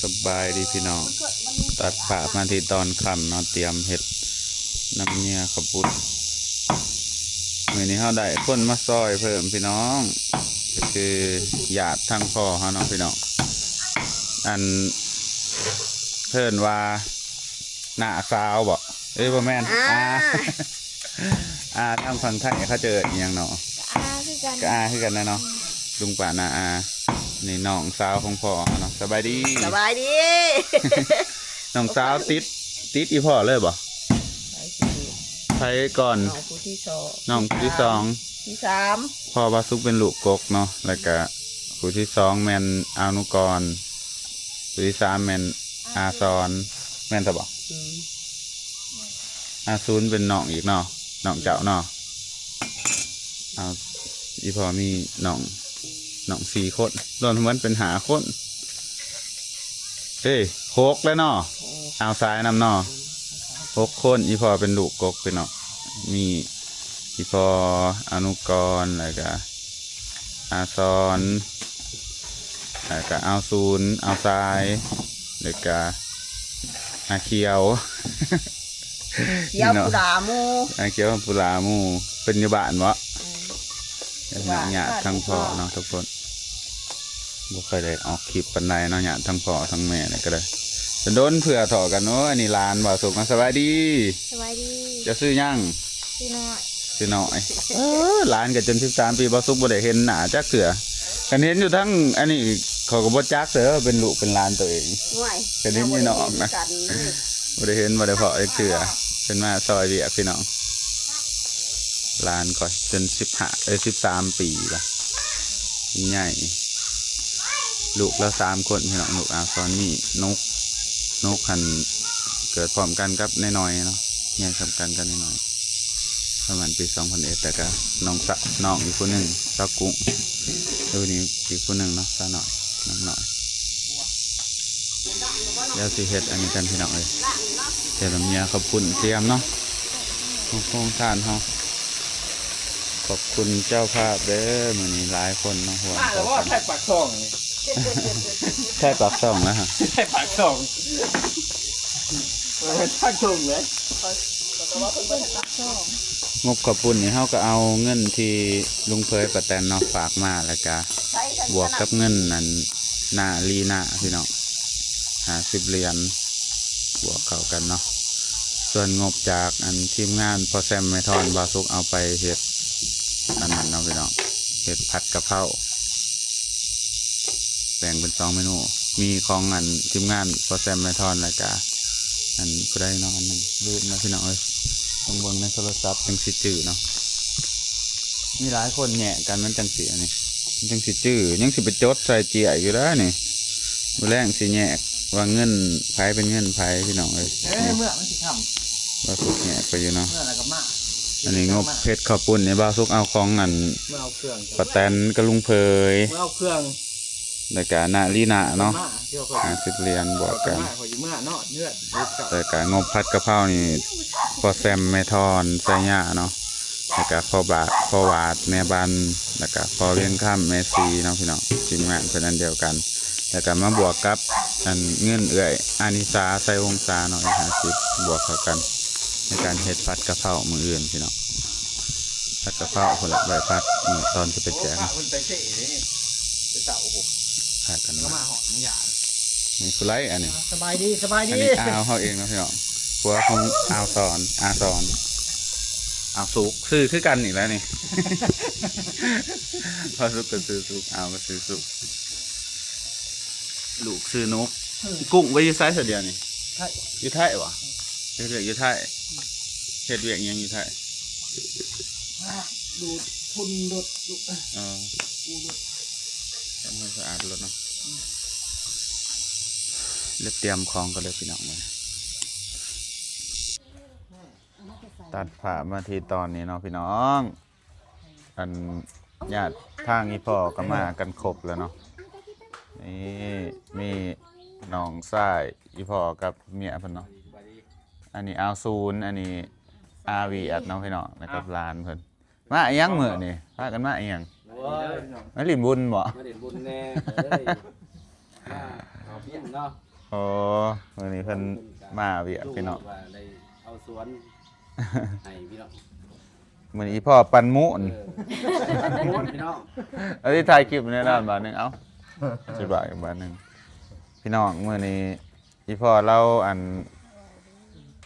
สบายดีพี่น้องตัดผ่ามาที่ตอนค่ำเนาะเตรียมเห็ดน้ำเงี้ยขบุดมื้อนี้เขาได้คนมาซอยเพิ่มพี่น้องก็คือญาติทางพ่อเขาเนาะพี่น้องอันเพิ่นว่าหน้าสาวบ่บ่แม่นทางฝั่งไทยเขาเจออีหยังเนาะคือกันนะเนาะลุงป่านานี่น้องสาวของพ่อเนาะสบายดีน้องสาวติดอีพ่อเลยบ่ใครก่อนน้องผู้ที่สองที่สามพ่อบาสุกเป็นลูกกกเนาะแล้วก็ผู้ที่สองแมนอานุกรผู้ที่สามแมนอาซอนแมนตะบ่อาซูนเป็นน้องอีกเนาะน้องเจ้าเนาะเอาอีพ่อมีน้อง4 คนรวมทั้งหมดเป็น5 คน6แล้วเนาะเอาซ้ายนำเนาะ6 คนอีพ่อเป็นลูกกกเป็นเนาะมีอีพ่ออนุกรแล้วก็อาซอนแล้วก็เอาซูนเอาซ้ายแล้วก็อาเขียวปุรามูอาเขียวปุรามูเป็นอยู่บ้านวะหยาดทั้งพ่อเนาะทุกคนบ่เคยได้ออกคลิปปันใดเนาะหยาดทั้งพ่อทั้งแม่นี่ก็ได้จะโดนเผื่อถอกันเนาะอันนี้ลานบ่สุกมาสบายดีจะซื้อยังซื้อน้อยลานกันจน13 ปีบ่สุกบ่ได้เห็นหน้าจักเถื่อกันเห็นอยู่ทั้งอันนี้เขาก็บ่จักเสือเป็นลูกเป็นลานตัวเองกันเห็นอยู่นอกนะบ่ได้เห็นบ่ได้เพาะจักเถื่อเป็นมาซอยเวียกพี่น้องลานก่อนจน13 ปีละใหญ่ลูกแล้ว3 คนพี่น้องลูกอาซอนนี่นกหันเกิดพร้อมกันกับน้อยๆเนาะใหญ่สำคัญกันน้อยๆประมาณปี2001แต่ก็น้องอีกคนหนึ่งสาวกุ้งตัวนี้อีกคนหนึ่งเนาะสาวหน่อยน้องหน่อยแล้วสิเฮ็ดอันนี้กันพี่น้องเลยเดี๋ยวเราเมียขอบคุณเตรียมเนาะโครงทานเขาขอบคุณเจ้าภาพเด้อมื้อนี้หลายคนเนาะหัวแต่ว่าแค่ปากช่องแค่ปากช่องแล้วฮะแค่ปากช่องเป็นปากช่องเลยงบขอบคุณนี่เขาก็เอาเงินที่ลุงเพยป้าแตนเนาะฝากมาแล้วก็บวกกับเงินนั่นหน้าลีหน้าพี่น้อง50 เหรียญบวกเข้ากันเนาะส่วนงบจากอันทีมงานพอแซมเมทอนบาซุกเอาไปเฮ็ดอันนั้นเนาะพี่น้องเฮ็ดผัดกะเพราแบ่งเป็น2 เมนูมีของอันทีมงานพอแซมเมทอนแล้วก็อันผู้ใดเนาะอันนึงรูปนะพี่น้องเอ้ยต้องเบิ่งในโทรศัพท์จังสิจื้อเนาะมีหลายคนแหน่กันมันจังสิอันนี้จังสิจื้อยังสิไปจดใส่เจียอยู่แล้วนี่บ่แรงสิแยกว่าเงินไผเป็นเงินไผพี่น้องเอ้ยเมื่อมันสิทำบาซุกแยกไปอยู่เนาะเมื่ออะไรกับมาอันนี้งบเพชรข้าวปุ้นนี่บาซุกเอาของอันป้าแตนกับลุงเพยเอาเครื่องรายการหน้าลีหน้าเนาะ50 เหรียญบวกกันแต่การงบผัดกะเพรานี่พอแซมเมทอนไซญ่าเนาะแล้วก็พอวาดแม่บันแล้วก็พอเลี้ยงข้ามเมซีเนาะพี่น้องทีมงานเป็นอันเดียวกันแล้วก็มาบวกกับอันเงินอานิสาใส่องศาเนาะ50บวกเข้ากันในการเฮ็ดผัดกะเพรามื้ออื่นพี่น้องผัดกะเพราคนละใบผัดตอนจะไปแจกขายกันมานี่คือไรอันนี้สบายดีอันนี้เอาเขาเองนะพี่น้องพวกของอาซอนเอาสุกคือกันอีกแล้วนี่พอสุกก็ซื้อสุกเอาก็ซื้อสุกลูกซื้อนกกุ้งไว้ยืดไซส์เดียวนี่ยืดไทยวะเรียกยืดไทยเห็ดเวียงยังยืดไทยดูทุนดดลูกทำให้สะอาดรถเนาะเตรียมของก็เลยพี่น้องเลยตัดผ่ามาทีตอนนี้เนาะพี่น้องอันญาติทางอีพ่อก็มากันครบแล้วเนาะนี่มีน้องชายอีพ่อกับเมียเพิ่นเนาะอันนี้เอาซูนอันนี้อาวีอัดเนาะพี่น้องนะครับลานเพิ่นมาอีหยังมื้อนี่พากันมาอีหยังม ว้ย ไม่ลินบุญบ่ มาเด่นบุญแน่เลยมาเอาเพี้ยนเนาะ โอ้วันนี้เพิ่นมาเวียกพี่น้อง ว่าได้เอาสวนให้พี่น้อง มื้อนี้พ่อปันหมุน โคตรพี่น้อง เอาที่ถ่ายคลิปแน่นอนบาทหนึงเอ้าสิบาทอีกบาทหนึงพี่น้องมื้อนี้อีพ่อเราอัน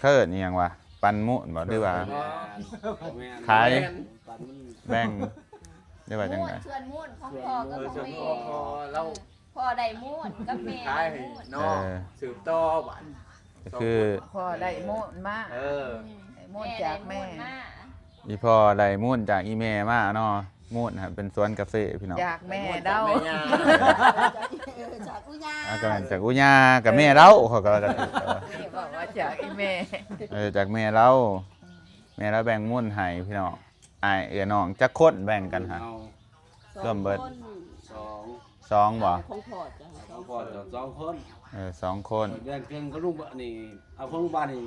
เคิดอีหยังวะปันหมุนบ่หรือว่า ขาย ปันมัน แบ่งหรือว่าจังได๋ ชวนม่วนของพ่อก็ของแม่ พอเรา พ่อได้ม่วนกับแม่ ขาย ได้ ให้ ม่วน น้องสืบต่อบัด ก็คือ พอได้โมดมา เออ ได้โมดจากแม่ ได้ม่วนมา อีพ่อได้หมุนจากอีแม่มาเนาะหมุนครับเป็นสวนกาแฟพี่น้อง จากแม่เด้า จากอุญา ก็แม่นจากอุญากับแม่เราเขาก็จะ นี่บอกว่าจากอีแม่ จากแม่เราแม่เราแบ่งหมุนให้พี่น้องอ้ายเอื้อน้องจักคนแบ่งกันฮะ เอา ร่วมเบิด สอง สองบ่ ของพ่อจ้ะ สองคนสองคน สองคน แบ่งครึ่งก็ลูกนี่เอาของบ้านนี่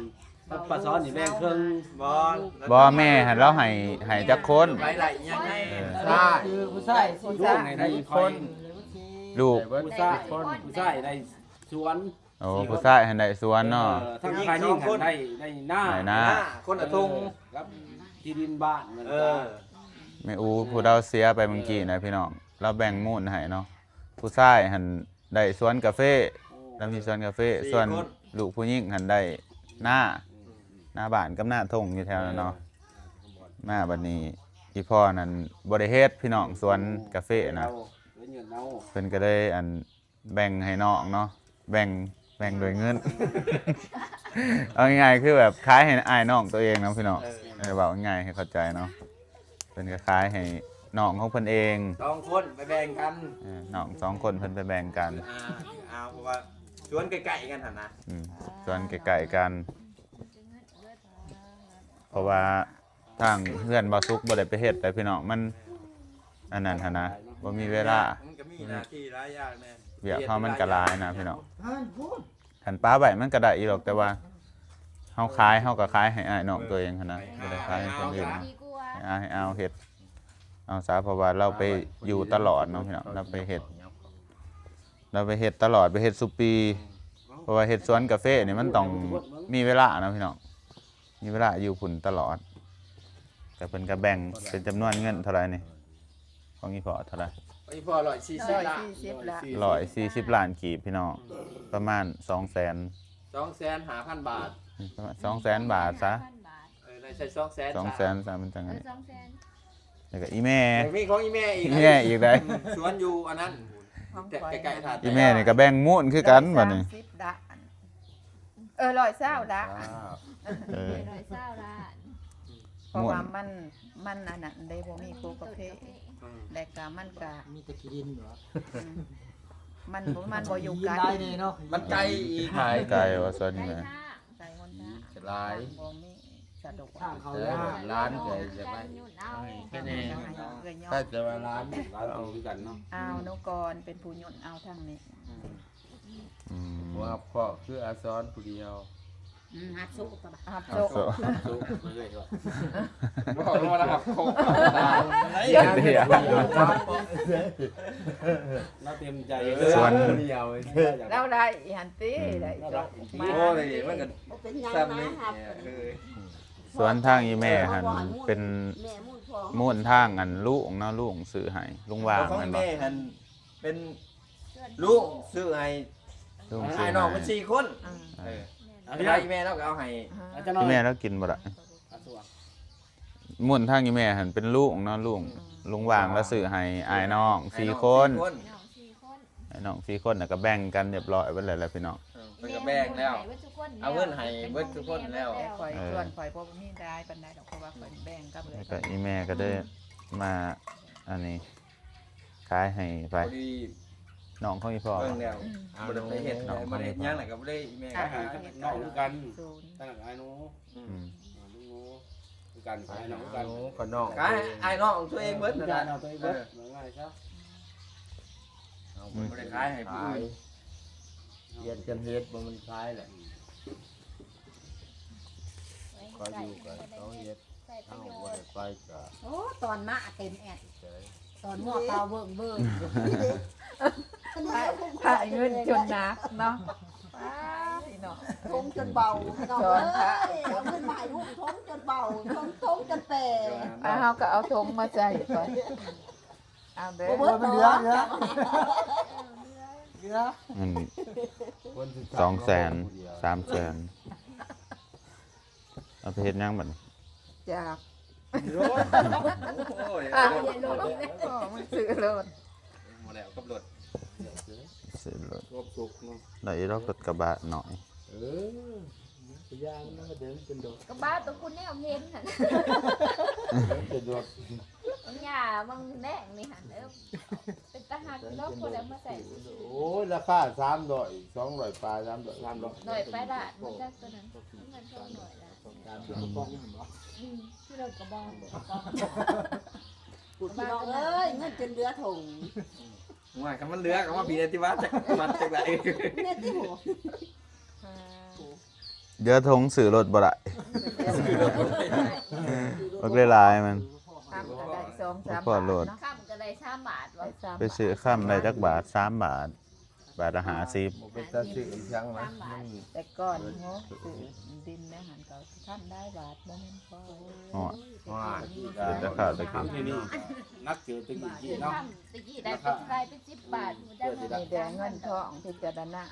ปลาซ้อนนี่แบ่งครึ่ง บอล บ่แม่ให้เราให้จักคน ไปไหลยังไง ใช่คือผู้ชายลูกในได้คน ลูก ผู้ชายผู้ชายได้สวน โอ้ผู้ชายให้ได้สวนเนาะ ทั้งใครนี่กันได้หน้า ได้หน้า คนละทง ครับที่ดินบ้านมัน เอ ก็ อ แม่อูผู้เราเสียไปเมื่อกี้นะพี่น้องเราแบ่งหมุนให้เนาะผู้ชายหันได้สวนกาแฟแล้วมีสวนกาแฟส่วนลูกผู้หญิงหันได้หน้าบ้านกับหน้าทงอยู่แถวนั้นเนาะมาบัดนี้อีพ่อนั่นบ่ได้เฮ็ดพี่น้องสวนกาแฟนะ เพิ่นก็ได้อันแบ่งให้น้องเนาะแบ่งโดยเงิน เอาง่ายๆคือแบบขายให้อ้ายน้องตัวเองเนาะพี่น้องเว้าง่ายๆให้เข้าใจเนาะเพิ่นก็ขายให้น้องของเพิ่นเอง สองคนไปแบ่งกัน น้องสองคนเพิ่นไปแบ่งกัน เอาเพราะว่าชวนใกล้ๆกันหั่นนะ ส่วนใกล้ๆกัน เพราะว่าทางเพื่อนบ่สุกบ่ได้ไปเฮ็ดแต่พี่น้องมันอันนั้นหั่นนะบ่มีเวลา มันก็มีหน้าที่หลายอย่างแน่ เวียกเฮามันก็หลายนะพี่น้องคันป้าไว้มันก็ได้อีหรอกแต่ว่าเฮาขายเฮาก็ขายให้อ้ายน้องตัวเองหั่นนะบ่ได้ขายให้คนอื่นนะ ดีกว่า ให้เอาเฮ็ดเอาซะเพราะว่าเราไปอยู่ตลอดเนาะพี่น้องเราไปเฮ็ดตลอดไปเฮ็ดซุปีเพราะว่าเฮ็ดสวนกาแฟนี่มันต้องมีเวลานะพี่น้องมีเวลาอยู่พุ่นตลอดแต่เพิ่นก็แบ่งเป็นจำนวนเงินเท่าไหร่นี่ของอีพ่อเท่าไหร่ ไอ้พ่อ140ล้าน 140ละ 140ล้านกีบพี่น้องประมาณ 200,000 250,000 บาท ประมาณ200,000 บาทซะ ได้ใช้200,000 200,000ซะมันจังไง 200,000 แล้วก็อีแม่ มีของอีแม่อีก อีแม่อีกได้ สวนอยู่อันนั้นแต่ใกล้ๆถาด อีแม่นี่ก็แบ่งหมุนคือกันบัดนี้ 130ดะ120ดะ เออ 120ล้าน เพราะว่ามันอันนั้นได้บ่มีโคกาแฟและก็มันก็ มีตะกี้ดินเหรอ มันบ่อยู่ไกล ได้เลยเนาะ มันไกลอีก ไกลว่าซั่น ได้ แม่ ท่า ไกลคนทาง จะลาย บ่มีสะดวก ทางเขา เอ เลย อร้านใหญ่จะไป ยุ่นเอา แค่นี้ เอ้ยยอ ถ้า ด จะว่าร้าน เอาด้วยกันเนาะ เอานุกรเป็นผู้ยุ่นเอาทางนี้ อืม ว่าพ่อคืออาซ้อนผู้เดียว ฮับโซ เอา สู้เรื่อยๆ บอกว่านะครับโคก เดี๋ยว เราเต็มใจ ส่วน เดียว แล้วได้หันตีได้จบมา โอ้ยมันก็ เป็นยัง ซ้ำนี่ นะครับ สวนทางอีแม่หันเป็น แม่มูดพอ ม่วนทางอันลุงเนาะลุงซื้อให้ลุงวาง ของ มันบ่ แม่หันเป็นลูกซื้อให้ ลุง ให้ ซื้อ น้อง ให้ มัน4 คน เออ พี่ได้แม่เราก็เอาให้ อีแม่แล้วกินบ่ล่ะม่วนทางอีแม่หันเป็นลุงเนาะลุงวางแล้วซื้อให้อ้ายน้อง4คน น้อง4คน ไอ้น้อง4คนน่ะก็แบ่งกันเรียบร้อยเบิดแล้วแหละพี่น้อง เพิ่นก็แบ่งแล้ว เอาเงินให้เบิดทุกคนแล้ว แต่ข่อยส่วนข่อยบ่มีได้ปานใดดอกเพราะว่าข่อยแบ่งกับเล แล้ ยว ก็อีแม่ก็ได้มาอันนี้ขายให้ไป พอดี น้องของอีพ่อ เบิ่งแล้วบ่ได้ไปเฮ็ดบ่ได้เฮ็ดหยังน่ะก็บ่ได้แม่ก็หา น้องกัน ศูนย์ ตั้งแต่ไอ้หนู อืม ลูกกันไอ้น้องกัน ขอน้องก็ให้น้องตัวเองเบิดนั่น กา น่ะ รเอาตัวเองเบิดง่ายครับ บ่ได้ขายให้ผู้อื่นเฮ็ดกันเฮ็ดบ่มันขายแหละก็อยู่กันเขาเฮ็ด ใส่ประ เฮา โย บ่ ช ได้ น์ ไปก็ โอ้ตอนมาเต็มแอด ตอนหม้อเตาเบิ่งพระเงินจนนักเนาะป้าพี่น้อง ท้องจนเบาพี่น้องเอ้ยเอาขึ้นมาให้ลูกท้องจนเบาท้องจนแตก ป้าเฮาก็เอาธงมาใส่ก่อนเอาเด้อ บ่เบิด มัน เนาะ เหลือเหลือ มัน คนที่ 200,000 300,000เอาไปเฮ็ดหยังบัดนี้ จาก โอ้ย อ่ะอ๋อมันซื้อรถ มาแล้วกับรถ ซื้อรถ รถสุกเนาะ ได้รถกระบะหน่อย พยานมันมาเดินเป็นดอก ก็บ้าตัวคุณแนวเห็นหั่น เป็นดอก หญ้าบางแดงนี่หั่นเป็นตาหักเนาะคนเอามาใส่ โอ้ยราคา300 200ปลา300 หน่อยไปละมันจักตัวนั้นมันเท่าหน่อยละที่เรากระบอก พี่น้องเอ้ยเงินจนเหลือถุง ว่ากันมันเหลือกันว่าปีนที่ว่าจากมันจากไหน เนี่ยที่หัว เดี๋ยวทงซื้อรถบ่ได้บักหลายๆมัน ทำก็ได้2-3 พอโหลด เนาะ ข้ามก็ได้3 บาทวะ ไปซื้อข้ามได้จักบาท3 บาท บาทละ50 บ่เป็นตาสิอีหยังนะมัน แต่ก่อนโหซื้อดินแม่หันก็ทำได้บาทบ่แม่นพอ อ๋อ ว่า เป็นตะขาบตะกี้ ที่นี่นักเจอตึงกี่ เนาะ เนาะ ตะกี้ได้เป็น10 บาทมันได้มา มีแต่เงินทองพิจารณา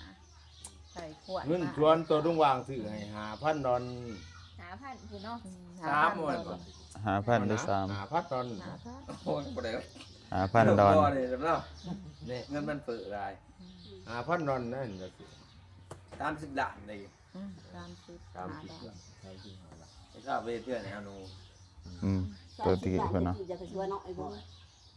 ใส่ขวด เงินชวนตัวลุงวางซื้อให้5,000ดอน 5,000พุ่นเนาะ 3หมด 5,000ด้วยซ้ 5,000ดอน โอ้ยบ่ได้ ำ5,000 ดอน นี่เนาะเงินมันเปิดได้ 5,000ดอนนั่นก็สิ 30ล้านเลย 30 ไอ้ข้าวเวทเพื่อนไอ้ฮานู ตัวที่เพิ่นเนาะ จะไปช่วยน้องไอ้บ่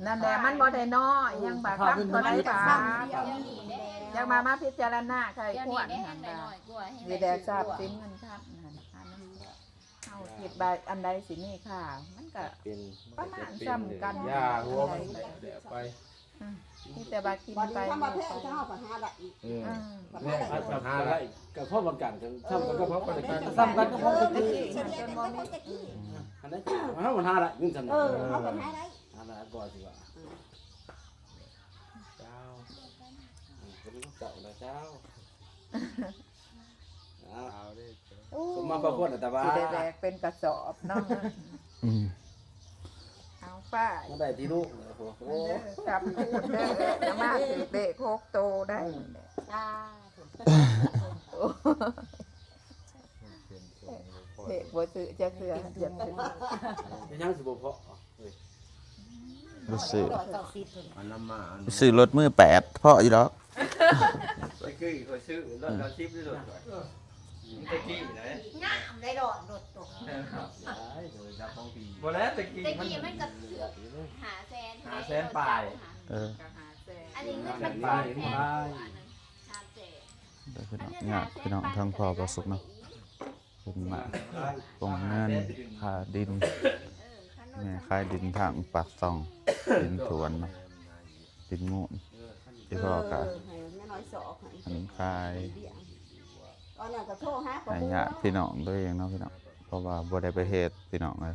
นั่นแหละมันบ่ได้น้อยยังบาคับบ่ได้บาท เดี๋ยวนี้ได้ ยังมาพิจารณาใคร เดี๋ยว ขว นี้ ด ได้ หัน ได้ ดา น้อยกว่าให้ มีแต่ทราบสินเงินทรัพย์นั่นอันนั้นก็เอาคิดบาอันใดสิมีค่ามันก็ เป็น ประมาณซ้ำกัน ยาหัวมันเดี๋ยวไป มีแต่บากิน วัน ไป นี้ทำมาแพ้จะเอาปัญหาได้อีก อืม ปัญ เนี่ หาย ได้ ปัญหาละ กับพ่อบังกันกันทำกันก็เพราะกันกัน ซ้ำกันก็พอ ตะ ตะ กี้ กี้ จนบ่มี อันนั้นเอาปัญหาละยิ่งทำ เออเอาปัญหาได้ อันนั้นก่อนสิว่าเจ้าเจ้านะเจ้าเอาดิสมมาประกวดแต่ว่า สิได้แบกเป็นกระสอบเนาะ อืม เอาป้าย ไม่ได้ที่ลูกโอ้ จับพูดเด้อจะมาถือเบะโคกโตได้ จ้า เบะบ่ซื้อจะเสือจะซื้อ ยังสิบ่เพาะ รู้สึก อันนั้นมาอัน ซื้อรถมือ8เพราะอยู่ดอก ไปคืออีกคนซื้อรถเราชิปด้วยรถตะกี้ไหน ง่ามได้ดอกรถตก บ่แล้วตะกี้ ตะ มัน กี้มันก็หาแสน เออ อันนี้เงินมัน ไป 2 แสน ไป ได้พี่น้องทั้งพ่อประสุกเนาะเป็นมาปงเงินค่าดินแม่ค่าดินทางปากซ่องดินสวนเนาะดินมูนที่พ่อก็ ให้แม่น้อยสอกให้ อันค่าย ตอนนั้นก็โทรหา ให้ญาติพี่น้องด้วยเองเนาะพี่น้องเพราะว่าบ่ได้ไปเฮ็ดพี่น้องเลย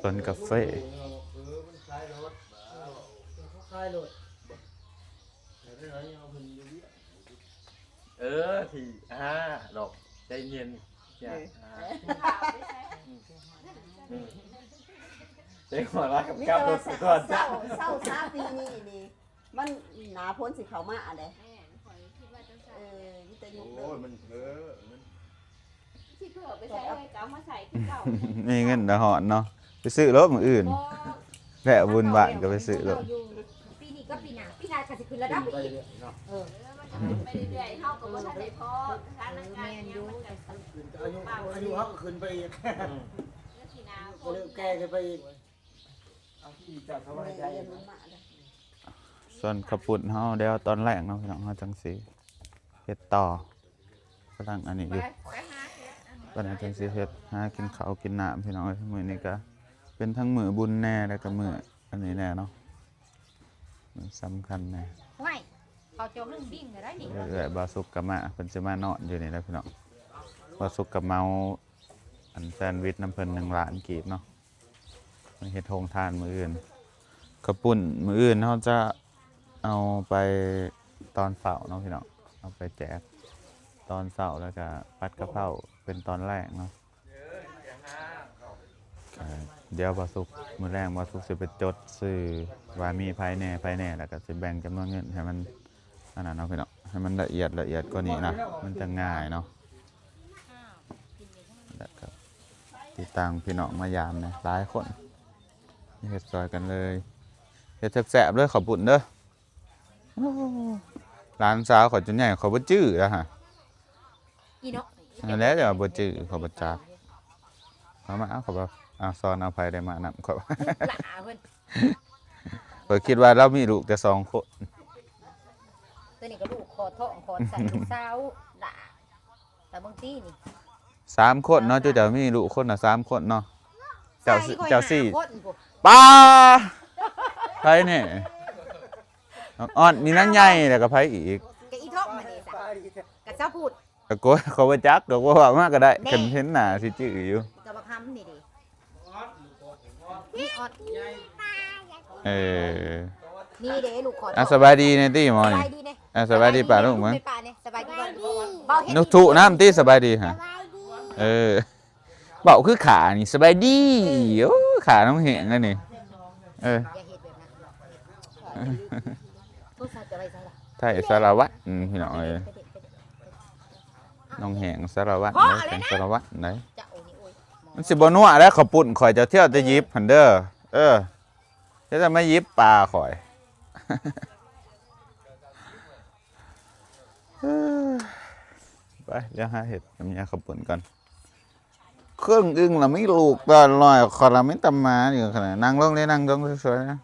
ต้นกาแฟ ที่ดอกใจเย็นเนี่ยเจ๊หัวรักกับ มี ก้าว แต่ ร ว่า ถก่อน เศร้าซาปีนี้นี่มันหนาพ้นสิเขามาอันใดมีแต่ยุคเดิ โอ้ย ม มันมัน ที่เผื่อไปใส่ไว้ก็เอามาใส่ที่เก่า มีเงินดะหอนเนาะไปซื้อรถมื้ออื่นแวะบุญบ้านก็ไปซื้อรถ ปีนี้ก็ปีหน้าก็สิขึ้นระดับอีก ไปเรื่อยๆเฮาก็บ่ทันได้พอสถานการณ์เนี่ยมันก็ อายุเขาก็ขึ้นไปอีก สิหนาว ก็เริ่มแก่กันไปอีกเอาที่จับเขาไว้ใจ ส่วนขับปุ่นเฮาเดี๋ยวตอนแรกเนาะพี่น้องเฮาจังสิเฮ็ดต่อกำลังอันนี้อยู่ตอนนี้จังสิเฮ็ดหากินข้าวกินน้ำพี่น้องเอ้ยมื้อนี้ก็เป็นทั้งมื้อบุญแน่แล้วก็มื้ออันนี้แน่เนาะมื้อสำคัญแน่ ห้วยเขาจมเรื่องบิ่งได้นี่ เรื่อยๆบาสุกก็มาเพิ่นสิมานอนอยู่นี่แหละพี่น้อง บ่สุกกับเมาอันแซนด์วิชน้ำเพิ่น1 ล้านกีบเนาะมันเฮ็ดโรงทานมื้ออื่นกระปุ่นมื้ออื่นเฮาจะเอาไปตอนเช้าเนาะพี่น้องเอาไปแจกตอนเช้าแล้วก็ปัดกะเพราเป็นตอนแรกเนาะเดี๋ยวบ่สุกมื้อแรงบ่สุกสิไปจดซื้อว่ามีไผแหน่แล้วก็สิแบ่งจำนวนเงินให้มันอันนั้นเนาะพี่น้องให้มันละเอียดกว่านี้นะมันจะง่ายเนาะแล้วก็ติดตามพี่น้องมายามนะหลายคนเฮ็ดซอยกันเลยเฮ็ดแซ่บๆเด้อขอบคุณเด้อร้านสาวขอจนใหญ่ขอบ่จื้อแล้วฮะ อีเนาะ นั่นแหละเดี๋ยวบ่จื้อขอบ่จักเอามาเอาขอบ่เอาซอนเอาไผได้มานำขอ หลาเพิ่น ข้อยคิดว่าเรามีลูกแต่2 คน ตัวนี้ก็ลูกคอท้องคอใส่ลูกสาวหลาแต่บางทีนี่ 3 คนเนาะเจ้ามีลูกคนน่ะ3 คนเนาะเจ้าสี่ คนพวก ป้าไผนี่น้องอ้อนมีนางใหญ่แล้วก็ไผอีก กะอีท้องมานี่ซะกะเจ้าพูด ก็โกยเขาบ่จักก็ว่ามาก็ได้คันเห็นหน้าสิจื้ออยู่ กะบักหำนี่ดินี่ออด เออ นี่เด้ลูกคอท้ อ่ะ อง สบายดีในตี้หมอ ส นี่ บายดีเด้ อ่ะสบายดีป่าลูกมั้ง เป็นป่าเนี่ยสบายดีบ่เบาเฮ็ด นกทุน้ำตี้สบายดีฮะเออเบาคือขานี่สบายดีโอ้ขาน้องเหงอันนี่เออ อย่าเฮ็ดแบบนั้นผู้ชายจะไปใส่ล่ะ ไทยสารวัตรพี่น้องเอ้ยน้องเหงสารวัตรเด้อเป็นสารวัตรไหน จะโอ้นี่โอ้ย มันสิบ่นัวแล้วขอปุ่นข่อยจะเที่ยวจะยิบหั่นเด้อเออจะมายิบปลาข่อย ไปเดี๋ยวหาเห็ดน้ำยาขปุ่นก่อนเครื่องอึ้งเราไม่ลูกตอนลอยคอเราไม่ตำมาอยู่ขนาดนั่งลงเลยนั่งลงสวยๆนะ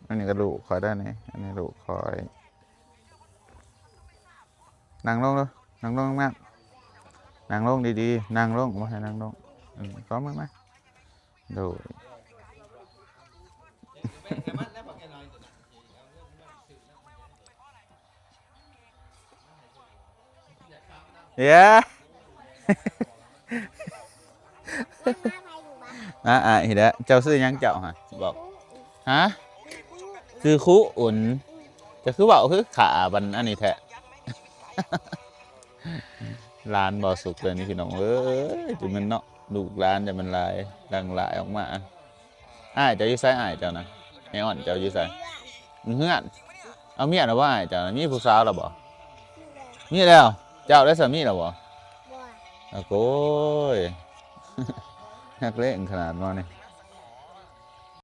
อันนี้ก็ลูกคอยได้นี่อันนี้ลูกคอยนั่งลงเลยนั่งลงมากนั่งลงดีๆนั่งลงมาให้นั่งลงพร้อมไหมดูเย้เห็นแล้วเจ้าซื้อยังเจ้าฮะบอกฮะคือคู่อุ่นจะคือเบาคือขาบันอันนี้แท้ ร้านบ่สุกเลยนี่พี่น้องเอ้ยจุมันเนาะลูกร้านจะมันลายดังลายออกมาอ้ายเจ้าอยู่ไสอ้ายเจ้านะไอ้อ่อนเจ้าอยู่ไสเฮือนเอาเมียหรือว่าอ้ายเจ้านะมีผู้สาวหรือบ่มีแล้วเจ้าได้สามีหรือบ่โอ้ย นักเล่นขนาดนั้นนี่